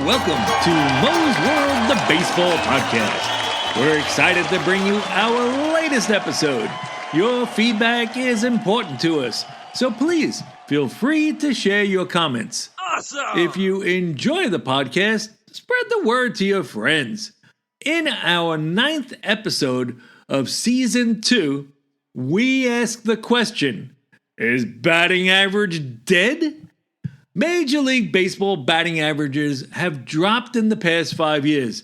welcome to Mo's World, the Baseball Podcast. We're excited to bring you our latest episode. Your feedback is important to us, so please feel free to share your comments. Awesome! If you enjoy the podcast, spread the word to your friends. In our 9th episode of Season 2, we ask the question, is batting average dead? Major League Baseball batting averages have dropped in the past 5 years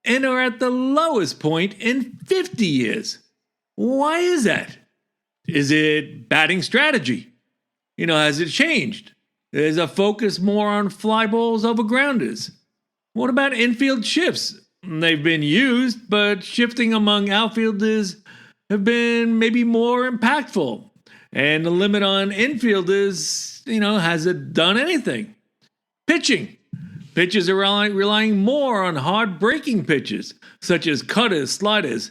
and are at the lowest point in 50 years. Why is that? Is it batting strategy? Has it changed? Is a focus more on fly balls over grounders? What about infield shifts? They've been used, but shifting among outfielders have been maybe more impactful. And the limit on infielders, has it done anything? Pitching. Pitchers are relying more on hard-breaking pitches, such as cutters, sliders.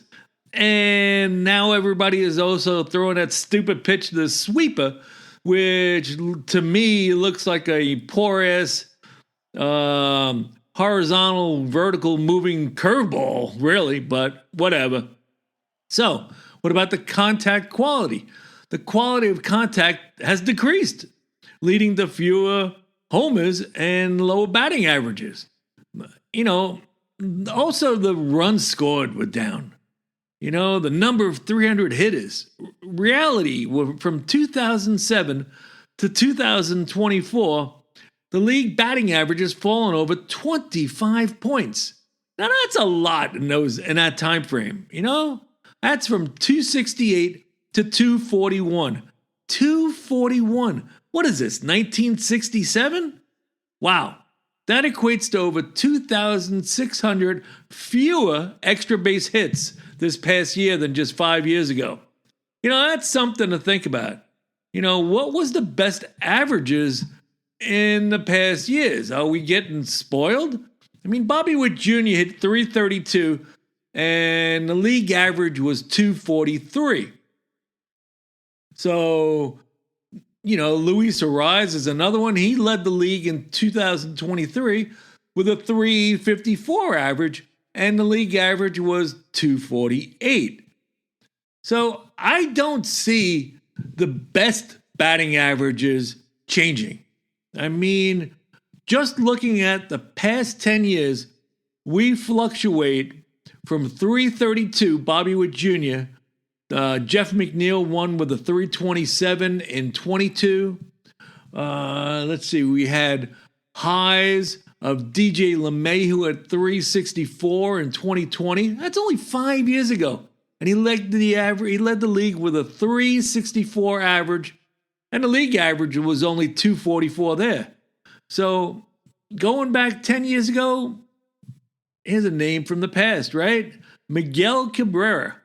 And now everybody is also throwing that stupid pitch, the sweeper, which to me looks like a poor-ass horizontal, vertical moving curveball, really, but whatever. So, what about the contact quality? The quality of contact has decreased, leading to fewer homers and lower batting averages. Also the runs scored were down. The number of 300 hitters. Reality, from 2007 to 2024, the league batting average has fallen over 25 points. Now that's a lot in that time frame. That's from 268 to 241. 241. What is this, 1967? Wow. That equates to over 2,600 fewer extra base hits this past year than just 5 years ago. That's something to think about. What was the best averages in the past years? Are we getting spoiled? Bobby Witt Jr. hit 332, and the league average was 243. So, Luis Ariz is another one. He led the league in 2023 with a 354 average, and the league average was 248. So I don't see the best batting averages changing. Just looking at the past 10 years, we fluctuate from 332, Bobby Witt Jr., Jeff McNeil won with a 327 in 22. Let's see, we had highs of DJ LeMahieu at 364 in 2020. That's only 5 years ago. And he led the league with a 364 average, and the league average was only 244 there. So going back 10 years ago, here's a name from the past, right? Miguel Cabrera.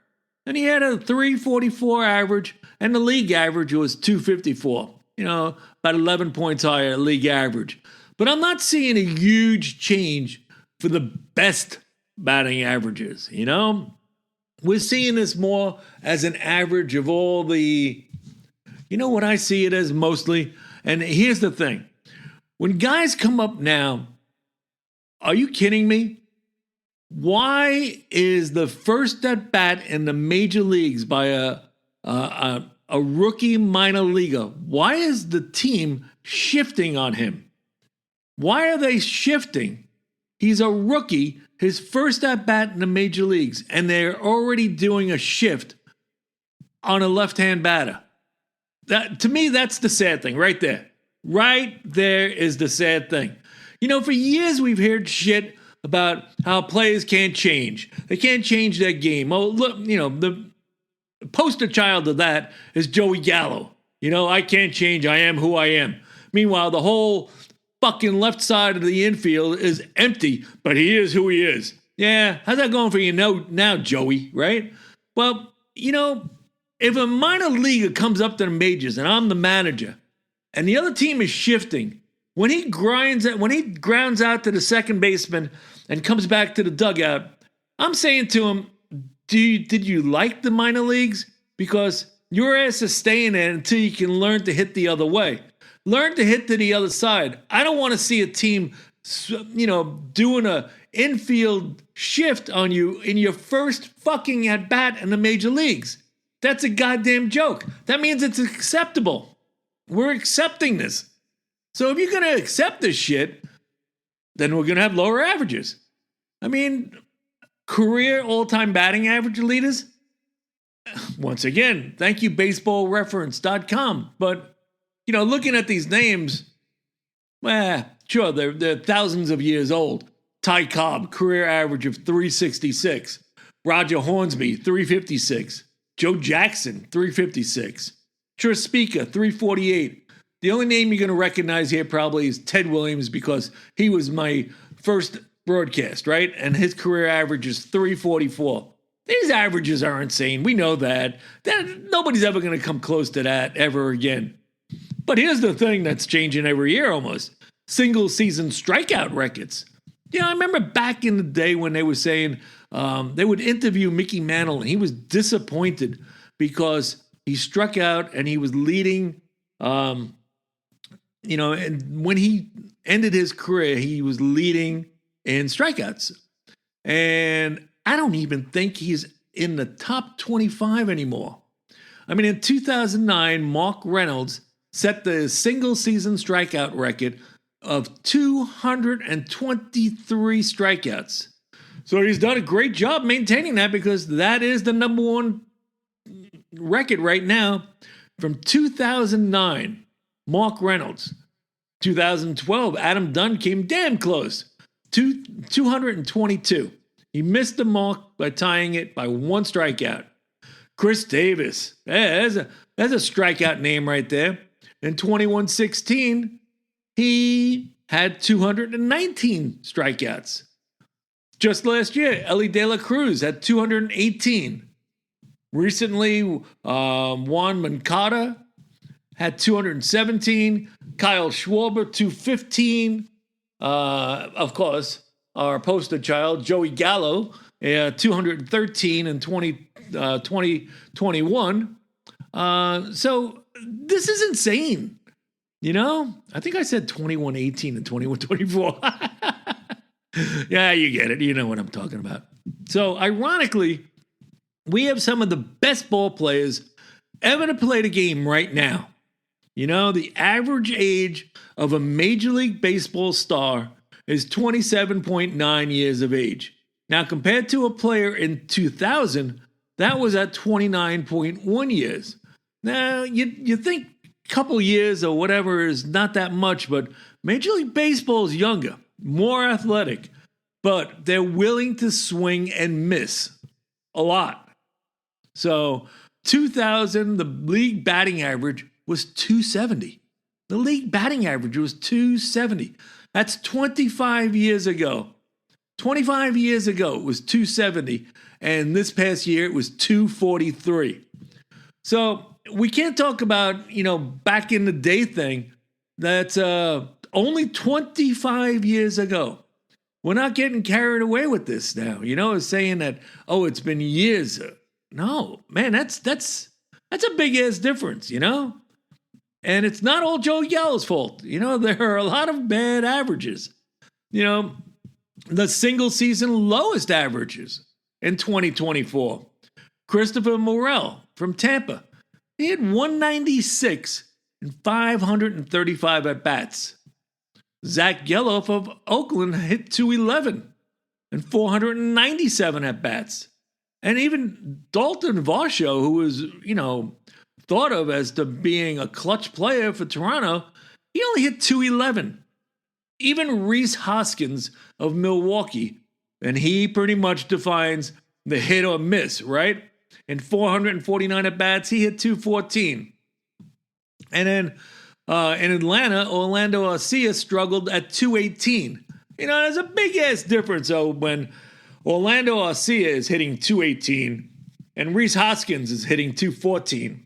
And he had a 344 average, and the league average was 254. About 11 points higher league average. But I'm not seeing a huge change for the best batting averages, We're seeing this more as an average of all the, what I see it as mostly? And here's the thing. When guys come up now, are you kidding me? Why is the first at bat in the major leagues by a rookie minor leaguer? Why is the team shifting on him? Why are they shifting? He's a rookie, his first at bat in the major leagues, and they're already doing a shift on a left-hand batter. To me, that's the sad thing right there. Right there is the sad thing. For years we've heard shit about how players can't change. They can't change their game. Oh, look, the poster child of that is Joey Gallo. I can't change. I am who I am. Meanwhile, the whole fucking left side of the infield is empty, but he is who he is. Yeah, how's that going for you now, Joey, right? Well, if a minor leaguer comes up to the majors and I'm the manager and the other team is shifting, when he grounds out to the second baseman and comes back to the dugout, I'm saying to him, did you like the minor leagues? Because your ass is staying there until you can learn to hit the other way. Learn to hit to the other side. I don't want to see a team doing a infield shift on you in your first fucking at bat in the major leagues. That's a goddamn joke. That means it's acceptable. We're accepting this. So if you're going to accept this shit, then we're going to have lower averages. I mean, career all-time batting average leaders, once again, thank you, baseballreference.com. But, looking at these names, sure, they're thousands of years old. Ty Cobb, career average of 366. Roger Hornsby, 356. Joe Jackson, 356. Trispeaker, 348. The only name you're going to recognize here probably is Ted Williams because he was my first broadcast, right? And his career average is 344. These averages are insane. We know that. Nobody's ever going to come close to that ever again. But here's the thing that's changing every year almost. Single season strikeout records. I remember back in the day when they were saying they would interview Mickey Mantle and he was disappointed because he struck out and he was leading, and when he ended his career, he was leading in strikeouts. And I don't even think he's in the top 25 anymore. I mean, in 2009, Mark Reynolds set the single season strikeout record of 223 strikeouts. So he's done a great job maintaining that because that is the number one record right now. From 2009, Mark Reynolds. 2012, Adam Dunn came damn close. 222. He missed the mark by tying it by one strikeout. Chris Davis. There's a strikeout name right there. In 21-16, he had 219 strikeouts. Just last year, Ellie De La Cruz had 218. Recently, Juan Moncada had 217. Kyle Schwarber, 215. Of course, our poster child, Joey Gallo, 213 in 2021. So this is insane. I think I said 21-18 and 21-24. Yeah, you get it. You know what I'm talking about. So ironically, we have some of the best ball players ever to play the game right now. The average age of a Major League Baseball star is 27.9 years of age. Now, compared to a player in 2000, that was at 29.1 years. Now, you think a couple years or whatever is not that much, but Major League Baseball is younger, more athletic, but they're willing to swing and miss a lot. So, 2000, the league batting average was 270. The league batting average was 270. That's 25 years ago. 25 years ago, it was 270. And this past year, it was 243. So we can't talk about, back in the day thing. That's only 25 years ago. We're not getting carried away with this now. It's saying that, it's been years. No, man, that's a big ass difference, And it's not all Joe Gallo's fault. There are a lot of bad averages. The single season lowest averages in 2024. Christopher Morel from Tampa. He had 196 and 535 at-bats. Zach Geloff of Oakland hit 211 and 497 at-bats. And even Dalton Varsho, who was, thought of as to being a clutch player for Toronto, he only hit 211. Even Rhys Hoskins of Milwaukee, and he pretty much defines the hit or miss, right? In 449 at-bats, he hit 214. And then in Atlanta, Orlando Arcia struggled at 218. There's a big-ass difference, though, when Orlando Arcia is hitting 218 and Rhys Hoskins is hitting 214.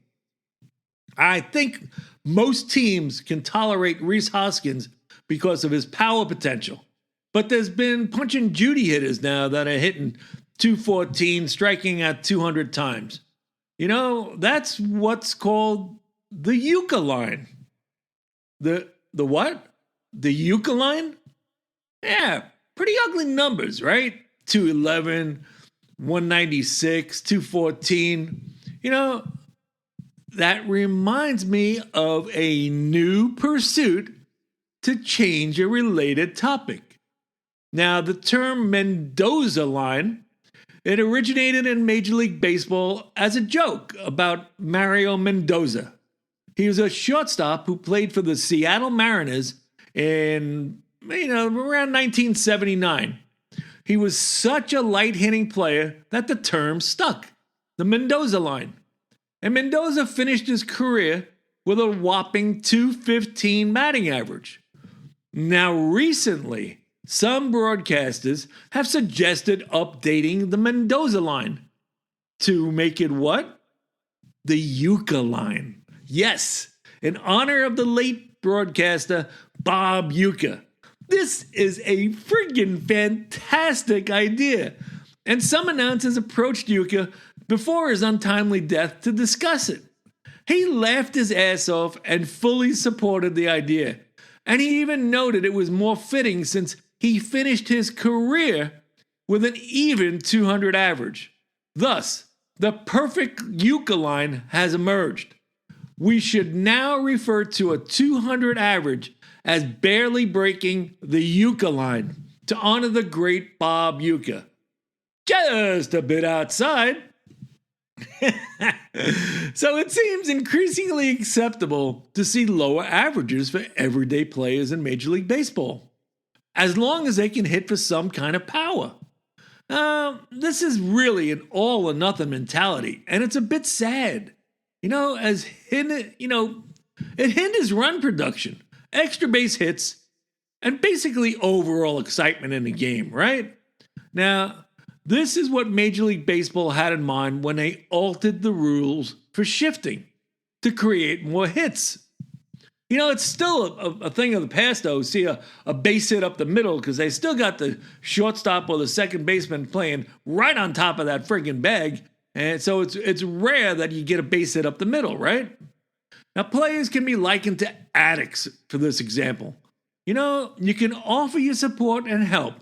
I think most teams can tolerate Rhys Hoskins because of his power potential. But there's been punch and Judy hitters now that are hitting 214, striking at 200 times. That's what's called the Uecker line. The what? The Uecker line? Yeah, pretty ugly numbers, right? 211, 196, 214. That reminds me of a new pursuit to change a related topic. Now, the term Mendoza line, it originated in Major League Baseball as a joke about Mario Mendoza. He was a shortstop who played for the Seattle Mariners in, around 1979. He was such a light-hitting player that the term stuck, the Mendoza line. And Mendoza finished his career with a whopping .215 batting average. Now, recently, some broadcasters have suggested updating the Mendoza line to make it what? The Uecker line. Yes, in honor of the late broadcaster Bob Uecker. This is a friggin' fantastic idea. And some announcers approached Uecker before his untimely death to discuss it. He laughed his ass off and fully supported the idea. And he even noted it was more fitting since he finished his career with an even 200 average. Thus, the perfect Uecker line has emerged. We should now refer to a 200 average as barely breaking the Uecker line to honor the great Bob Uecker. Just a bit outside. So it seems increasingly acceptable to see lower averages for everyday players in Major League Baseball, as long as they can hit for some kind of power. This is really an all or nothing mentality, and it's a bit sad. It hinders run production, extra base hits, and basically overall excitement in the game, right? Now, this is what Major League Baseball had in mind when they altered the rules for shifting to create more hits. It's still a thing of the past, though. See a base hit up the middle because they still got the shortstop or the second baseman playing right on top of that friggin' bag. And so it's rare that you get a base hit up the middle, right? Now, players can be likened to addicts for this example. You can offer your support and help,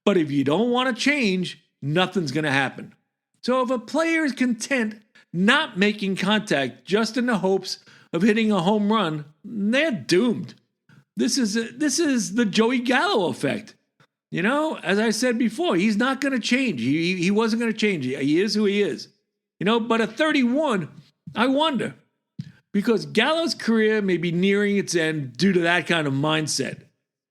but if you don't want to change, nothing's going to happen. So if a player is content not making contact just in the hopes of hitting a home run, they're doomed. This is the Joey Gallo effect. As I said before, he's not going to change. He wasn't going to change. He is who he is. But at 31, I wonder, because Gallo's career may be nearing its end due to that kind of mindset.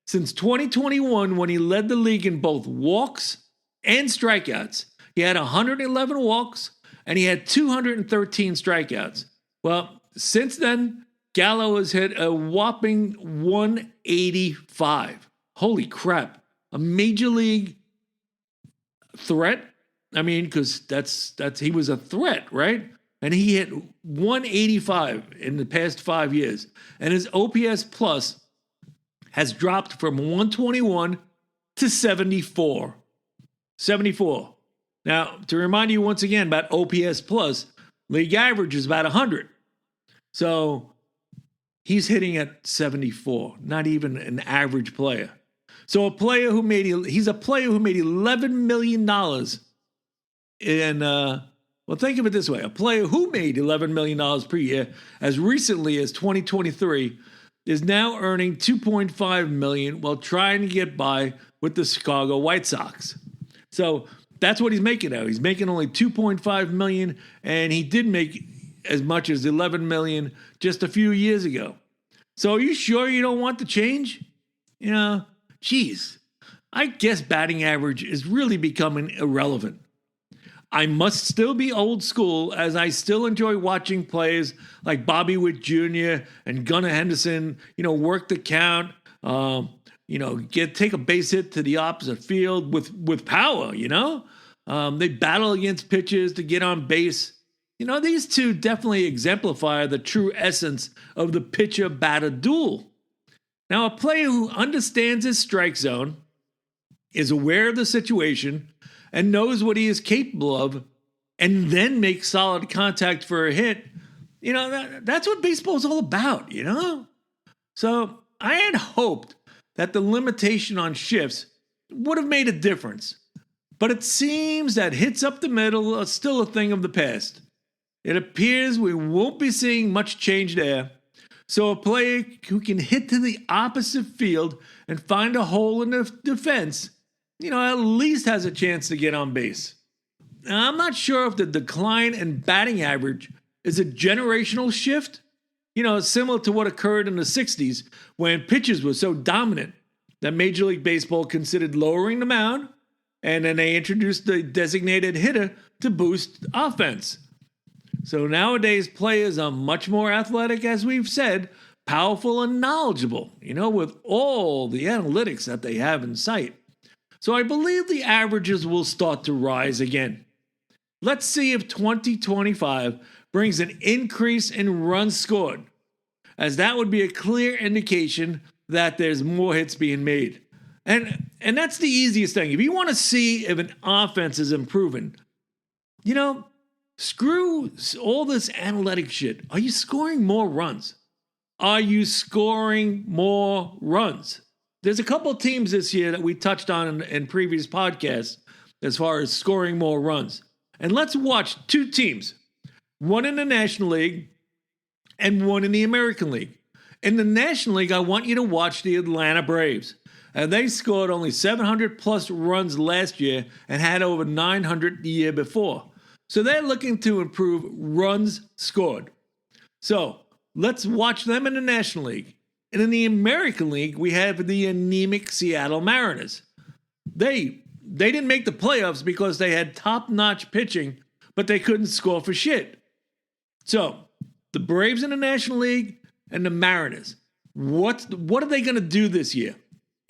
Since 2021, when he led the league in both walks and strikeouts, he had 111 walks and he had 213 strikeouts. Well, since then, Gallo has hit a whopping 185. Holy crap. A major league threat. I mean, because that's he was a threat, right? And he hit 185 in the past 5 years. And his OPS plus has dropped from 121 to 74. 74. Now, to remind you once again about OPS plus, league average is about 100. So he's hitting at 74, not even an average player. So he's a player who made $11 million well, think of it this way. A player who made $11 million per year as recently as 2023 is now earning $2.5 million while trying to get by with the Chicago White Sox. So that's what he's making now. He's making only $2.5 million, and he did make as much as $11 million just a few years ago. So are you sure you don't want to change? Geez, I guess batting average is really becoming irrelevant. I must still be old school as I still enjoy watching players like Bobby Witt Jr. and Gunnar Henderson, work the count, take a base hit to the opposite field with power, They battle against pitches to get on base. These two definitely exemplify the true essence of the pitcher-batter duel. Now, a player who understands his strike zone, is aware of the situation, and knows what he is capable of, and then makes solid contact for a hit, that's what baseball is all about, So I had hoped that the limitation on shifts would have made a difference. But it seems that hits up the middle are still a thing of the past. It appears we won't be seeing much change there. So a player who can hit to the opposite field and find a hole in the defense, at least has a chance to get on base. Now, I'm not sure if the decline in batting average is a generational shift, similar to what occurred in the 60s when pitchers were so dominant that Major League Baseball considered lowering the mound, and then they introduced the designated hitter to boost offense. So nowadays, players are much more athletic, as we've said, powerful and knowledgeable, with all the analytics that they have in sight. So I believe the averages will start to rise again. Let's see if 2025 brings an increase in runs scored, as that would be a clear indication that there's more hits being made. And that's the easiest thing. If you want to see if an offense is improving, screw all this analytic shit. Are you scoring more runs? Are you scoring more runs? There's a couple of teams this year that we touched on in previous podcasts as far as scoring more runs. And let's watch two teams, one in the National League and one in the American League. In the National League, I want you to watch the Atlanta Braves. And they scored only 700 plus runs last year and had over 900 the year before. So they're looking to improve runs scored. So let's watch them in the National League. And in the American League, we have the anemic Seattle Mariners. They didn't make the playoffs because they had top-notch pitching, but they couldn't score for shit. So the Braves in the National League and the Mariners, what are they going to do this year?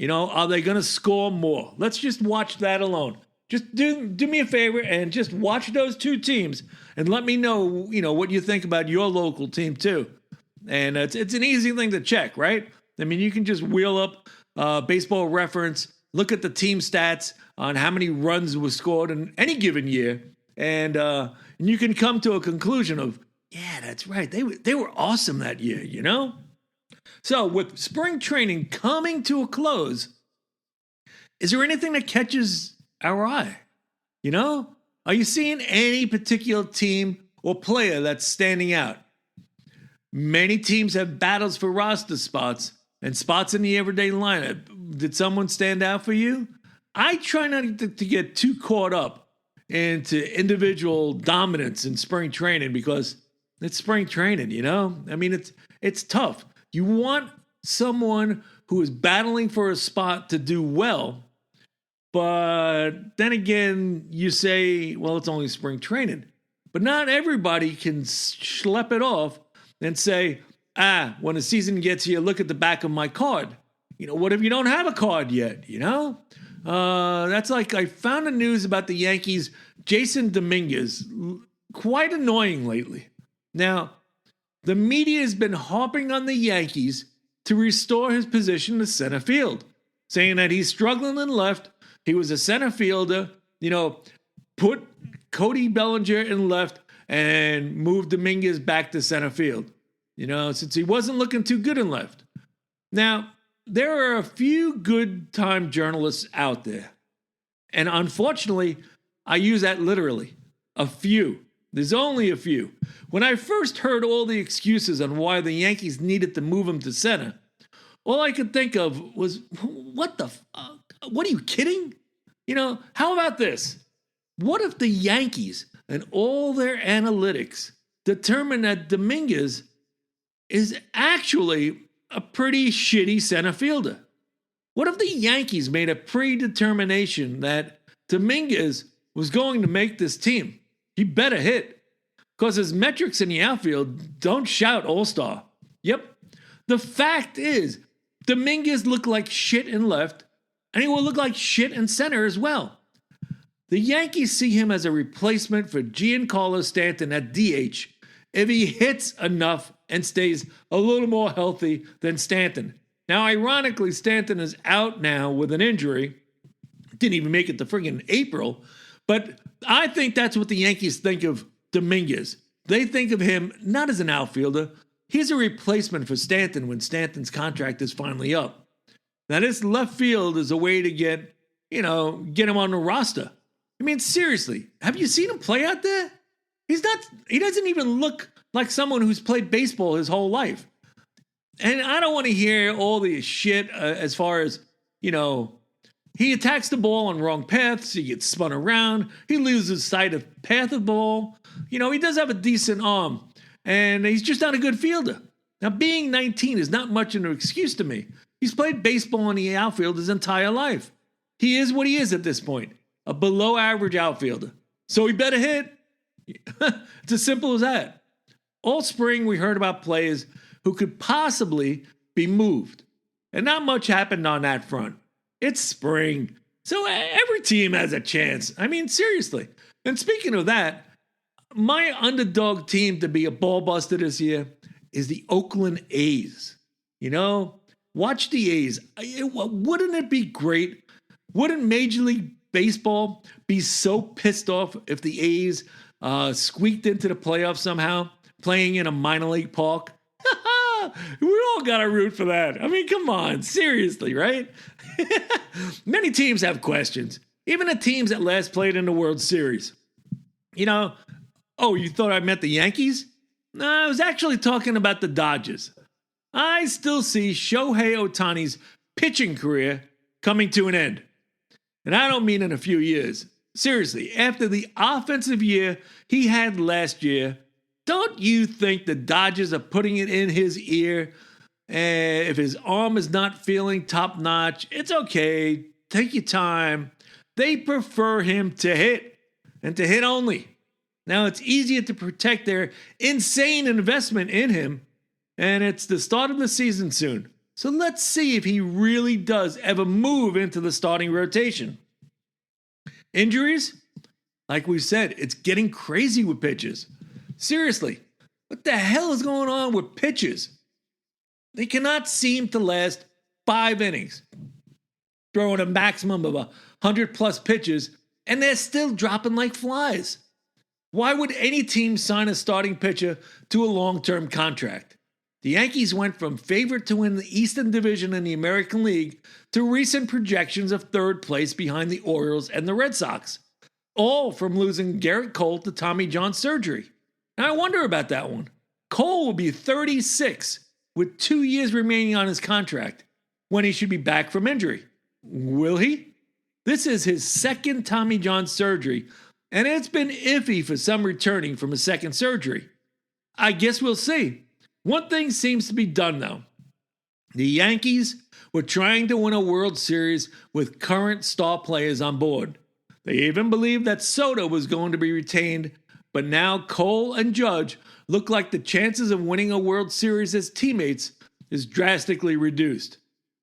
Are they going to score more? Let's just watch that alone. Just do me a favor and just watch those two teams and let me know, what you think about your local team too. And it's an easy thing to check, right? I mean, you can just wheel up Baseball Reference, look at the team stats on how many runs were scored in any given year, and you can come to a conclusion of, yeah, that's right. They were awesome that year, So with spring training coming to a close, is there anything that catches our eye? Are you seeing any particular team or player that's standing out? Many teams have battles for roster spots and spots in the everyday lineup. Did someone stand out for you? I try not to get too caught up into individual dominance in spring training because it's spring training, I mean, it's tough. You want someone who is battling for a spot to do well, but then again, you say, well, it's only spring training. But not everybody can schlep it off and say, when the season gets here, look at the back of my card. What if you don't have a card yet, That's like I found the news about the Yankees' Jason Dominguez, quite annoying lately. Now, the media has been harping on the Yankees to restore his position to center field, saying that he's struggling in left. He was a center fielder, put Cody Bellinger in left and moved Dominguez back to center field, since he wasn't looking too good in left. Now, there are a few good-time journalists out there. And unfortunately, I use that literally. A few. There's only a few. When I first heard all the excuses on why the Yankees needed to move him to center, all I could think of was, what the fuck? What are you kidding? How about this? What if the Yankees and all their analytics determine that Dominguez is actually a pretty shitty center fielder? What if the Yankees made a predetermination that Dominguez was going to make this team? He better hit, because his metrics in the outfield don't shout all-star. Yep. The fact is, Dominguez looked like shit in left, and he will look like shit in center as well. The Yankees see him as a replacement for Giancarlo Stanton at DH if he hits enough and stays a little more healthy than Stanton. Now, ironically, Stanton is out now with an injury. Didn't even make it to friggin' April. But I think that's what the Yankees think of Dominguez. They think of him not as an outfielder. He's a replacement for Stanton when Stanton's contract is finally up. Now, this left field is a way to get him on the roster. I mean, seriously, have you seen him play out there? He doesn't even look like someone who's played baseball his whole life. And I don't want to hear all the shit as far as, he attacks the ball on wrong paths. He gets spun around. He loses sight of path of the ball. He does have a decent arm, and he's just not a good fielder. Now, being 19 is not much of an excuse to me. He's played baseball in the outfield his entire life. He is what he is at this point, a below-average outfielder. So he better hit. It's as simple as that. All spring, we heard about players who could possibly be moved, and not much happened on that front. It's spring, so every team has a chance. I mean, seriously. And speaking of that, my underdog team to be a ball buster this year is the Oakland A's. Watch the A's. Wouldn't it be great? Wouldn't Major League Baseball be so pissed off if the A's squeaked into the playoffs somehow, playing in a minor league park? We all got to root for that. I mean, come on, seriously, right? Many teams have questions, even the teams that last played in the World Series. You thought I meant the Yankees? No, I was actually talking about the Dodgers. I still see Shohei Ohtani's pitching career coming to an end. And I don't mean in a few years. Seriously, after the offensive year he had last year, don't you think the Dodgers are putting it in his ear? If his arm is not feeling top-notch, it's okay. Take your time. They prefer him to hit, and to hit only. Now, it's easier to protect their insane investment in him, and it's the start of the season soon. So let's see if he really does ever move into the starting rotation. Injuries? Like we said, it's getting crazy with pitchers. Seriously, what the hell is going on with pitchers? They cannot seem to last 5 innings, throwing a maximum of 100+ pitches, and they're still dropping like flies. Why would any team sign a starting pitcher to a long-term contract? The Yankees went from favorite to win the Eastern Division in the American League to recent projections of third place behind the Orioles and the Red Sox, all from losing Garrett Cole to Tommy John surgery. Now, I wonder about that one. Cole will be 36 with 2 years remaining on his contract when he should be back from injury. Will he? This is his second Tommy John surgery, and it's been iffy for some returning from a second surgery. I guess we'll see. One thing seems to be done, though. The Yankees were trying to win a World Series with current star players on board. They even believed that Soto was going to be retained, but now Cole and Judge look like the chances of winning a World Series as teammates is drastically reduced.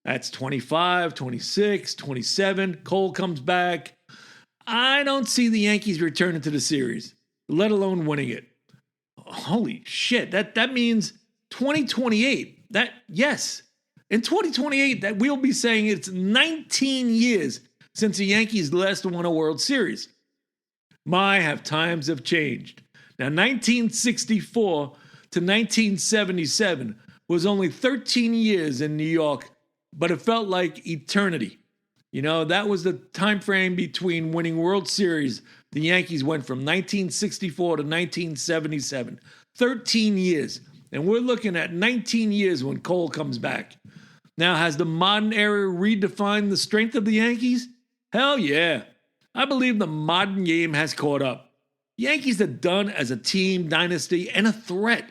That's 25, 26, 27. Cole comes back. I don't see the Yankees returning to the series, let alone winning it. Holy shit, that means 2028. In 2028, that we'll be saying it's 19 years since the Yankees last won a World Series. Have times have changed. Now, 1964 to 1977 was only 13 years in New York, but it felt like eternity. That was the time frame between winning World Series. The Yankees went from 1964 to 1977. 13 years. And we're looking at 19 years when Cole comes back. Now, has the modern era redefined the strength of the Yankees? Hell yeah. I believe the modern game has caught up. Yankees are done as a team, dynasty, and a threat.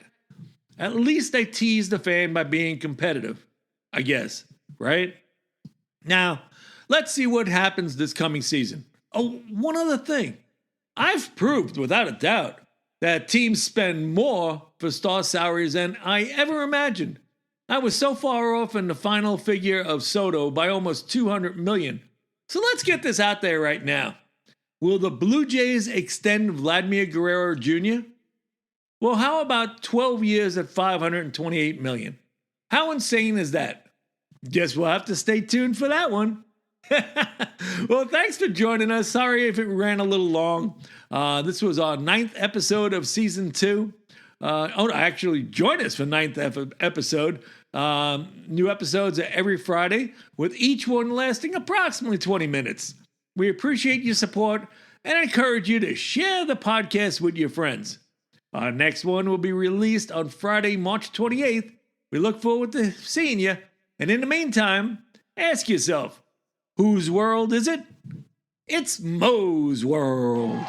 At least they tease the fan by being competitive, I guess, right? Now, let's see what happens this coming season. Oh, one other thing. I've proved without a doubt that teams spend more for star salaries than I ever imagined. I was so far off in the final figure of Soto by almost $200 million. So let's get this out there right now. Will the Blue Jays extend Vladimir Guerrero Jr.? Well, how about 12 years at $528 million? How insane is that? Guess we'll have to stay tuned for that one. Well, thanks for joining us. Sorry if it ran a little long. This was our 9th episode of Season 2. Actually, join us for 9th episode. New episodes are every Friday, with each one lasting approximately 20 minutes. We appreciate your support and encourage you to share the podcast with your friends. Our next one will be released on Friday, March 28th. We look forward to seeing you. And in the meantime, ask yourself, whose world is it? It's Mo's world.